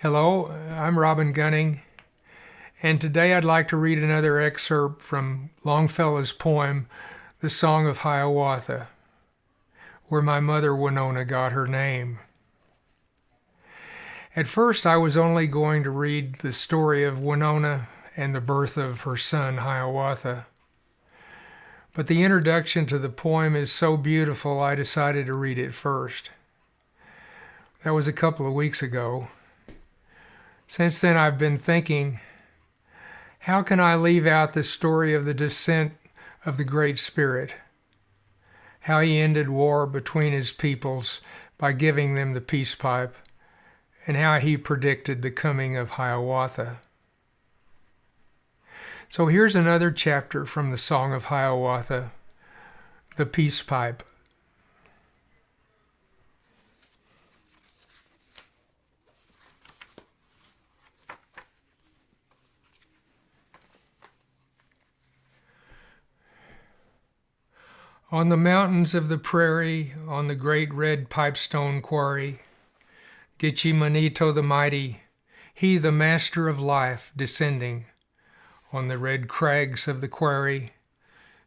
Hello, I'm Robin Gunning, and today I'd like to read another excerpt from Longfellow's poem, The Song of Hiawatha, where my mother Winona got her name. At first I was only going to read the story of Winona and the birth of her son Hiawatha, but the introduction to the poem is so beautiful I decided to read it first. That was a couple of weeks ago. Since then, I've been thinking, how can I leave out the story of the descent of the Great Spirit? How he ended war between his peoples by giving them the peace pipe, and how he predicted the coming of Hiawatha. So here's another chapter from the Song of Hiawatha, the peace pipe. On the mountains of the prairie, on the great red pipestone quarry, Gitche Manito the mighty, he the master of life, descending on the red crags of the quarry,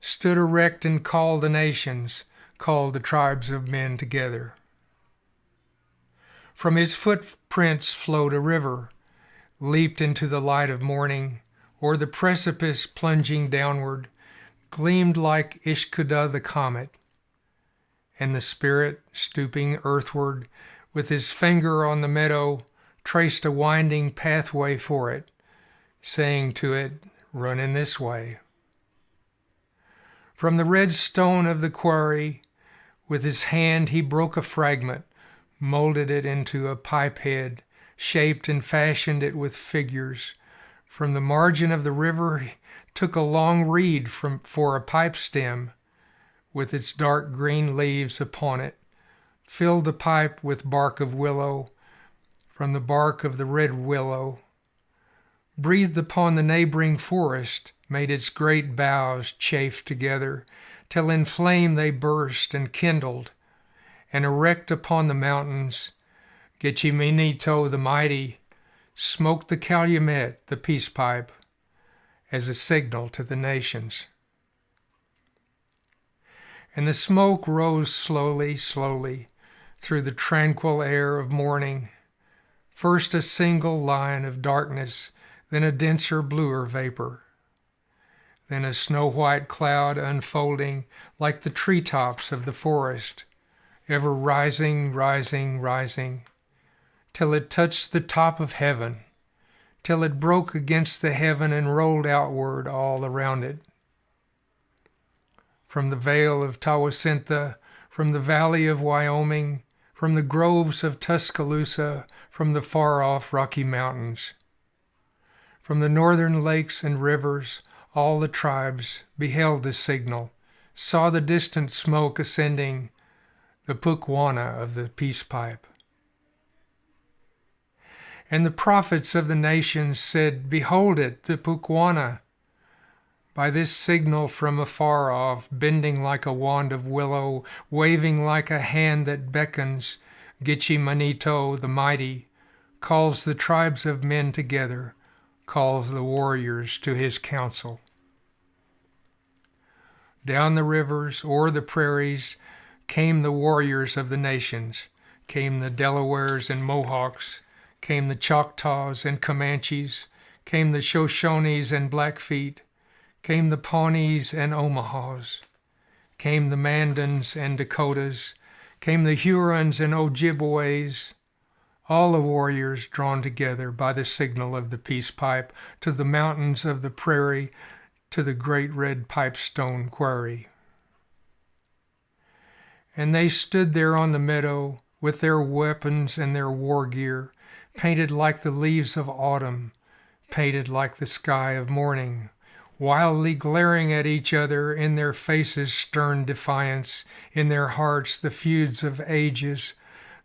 stood erect and called the nations, called the tribes of men together. From his footprints flowed a river, leaped into the light of morning, o'er the precipice plunging downward, gleamed like Ishkuda the comet, and the Spirit, stooping earthward, with his finger on the meadow, traced a winding pathway for it, saying to it, "Run in this way." From the red stone of the quarry, with his hand he broke a fragment, molded it into a pipe head, shaped and fashioned it with figures. From the margin of the river took a long reed for a pipe stem, with its dark green leaves upon it, filled the pipe with bark of willow, from the bark of the red willow, breathed upon the neighboring forest, made its great boughs chafe together, till in flame they burst and kindled, and erect upon the mountains, Gitche Manito the mighty smoked the calumet, the peace pipe, as a signal to the nations. And the smoke rose slowly, slowly, through the tranquil air of morning, first a single line of darkness, then a denser, bluer vapor, then a snow-white cloud unfolding like the treetops of the forest, ever rising, rising, rising, till it touched the top of heaven, till it broke against the heaven and rolled outward all around it. From the vale of Tawasentha, from the valley of Wyoming, from the groves of Tuscaloosa, from the far-off Rocky Mountains, from the northern lakes and rivers, all the tribes beheld the signal, saw the distant smoke ascending, the Pukwana of the peace pipe. And the prophets of the nations said, "Behold it, the Pukwana." By this signal from afar off, bending like a wand of willow, waving like a hand that beckons, Gitche Manito the mighty calls the tribes of men together, calls the warriors to his council. Down the rivers, o'er the prairies, came the warriors of the nations, came the Delawares and Mohawks, came the Choctaws and Comanches, came the Shoshones and Blackfeet, came the Pawnees and Omahas, came the Mandans and Dakotas, came the Hurons and Ojibways, all the warriors drawn together by the signal of the peace pipe to the mountains of the prairie, to the great red pipestone quarry. And they stood there on the meadow with their weapons and their war gear, painted like the leaves of autumn, painted like the sky of morning, wildly glaring at each other, in their faces stern defiance, in their hearts the feuds of ages,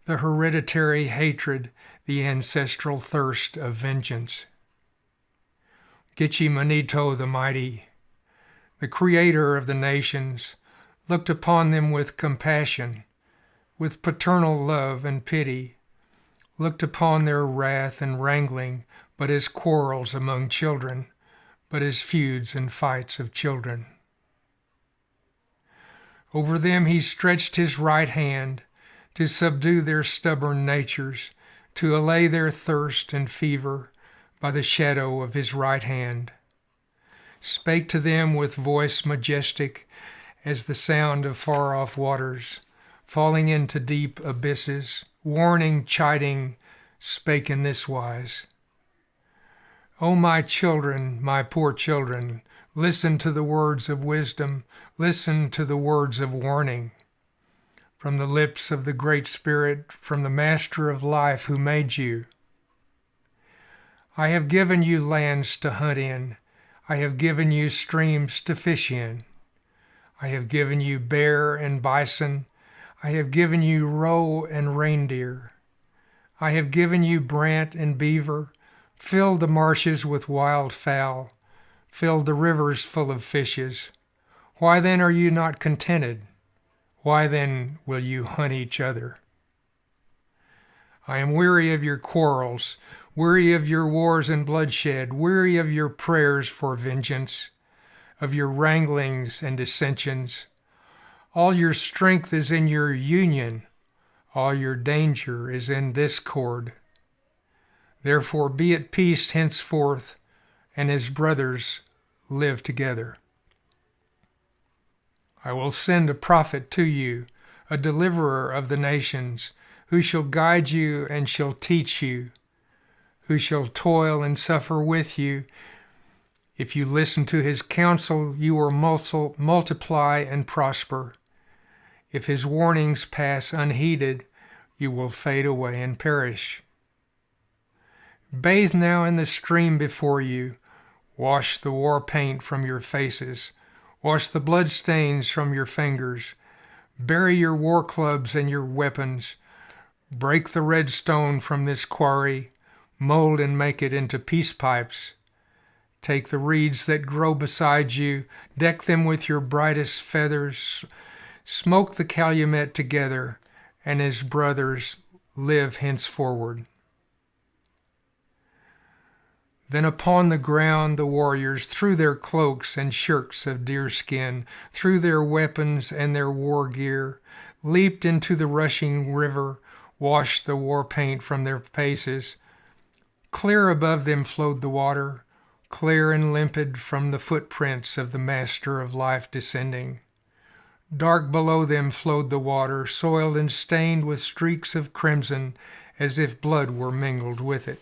the hereditary hatred, the ancestral thirst of vengeance. Gitche Manito the mighty, the creator of the nations, looked upon them with compassion, with paternal love and pity, looked upon their wrath and wrangling but as quarrels among children, but as feuds and fights of children. Over them he stretched his right hand to subdue their stubborn natures, to allay their thirst and fever by the shadow of his right hand. Spake to them with voice majestic as the sound of far-off waters, falling into deep abysses, warning, chiding, spake in this wise. O my children, my poor children, listen to the words of wisdom, listen to the words of warning. From the lips of the Great Spirit, from the Master of life who made you. I have given you lands to hunt in. I have given you streams to fish in. I have given you bear and bison. I have given you roe and reindeer. I have given you brant and beaver, filled the marshes with wild fowl, filled the rivers full of fishes. Why then are you not contented? Why then will you hunt each other? I am weary of your quarrels, weary of your wars and bloodshed, weary of your prayers for vengeance, of your wranglings and dissensions. All your strength is in your union, all your danger is in discord. Therefore be at peace henceforth, and as brothers live together. I will send a prophet to you, a deliverer of the nations, who shall guide you and shall teach you, who shall toil and suffer with you. If you listen to his counsel, you will multiply and prosper. If his warnings pass unheeded, you will fade away and perish. Bathe now in the stream before you. Wash the war paint from your faces. Wash the blood stains from your fingers. Bury your war clubs and your weapons. Break the red stone from this quarry. Mold and make it into peace pipes. Take the reeds that grow beside you. Deck them with your brightest feathers. Smoke the calumet together, and as brothers live henceforward. Then upon the ground the warriors threw their cloaks and shirts of deerskin, threw their weapons and their war gear, leaped into the rushing river, washed the war paint from their faces. Clear above them flowed the water, clear and limpid from the footprints of the Master of life descending. Dark below them flowed the water, soiled and stained with streaks of crimson, as if blood were mingled with it.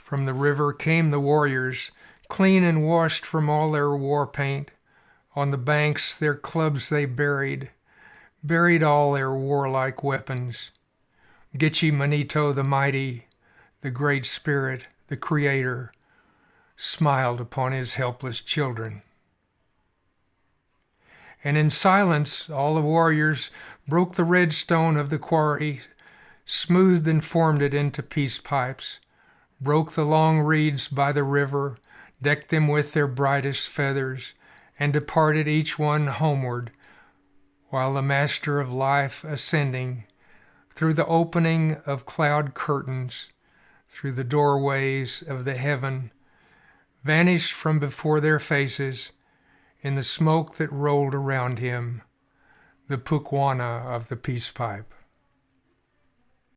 From the river came the warriors, clean and washed from all their war paint. On the banks their clubs they buried all their warlike weapons. Gitche Manito the mighty, the Great Spirit, the Creator, smiled upon his helpless children. And in silence all the warriors broke the red stone of the quarry, smoothed and formed it into peace pipes, broke the long reeds by the river, decked them with their brightest feathers, and departed each one homeward, while the Master of life ascending, through the opening of cloud curtains, through the doorways of the heaven, vanished from before their faces in the smoke that rolled around him, the Pukwana of the peace pipe.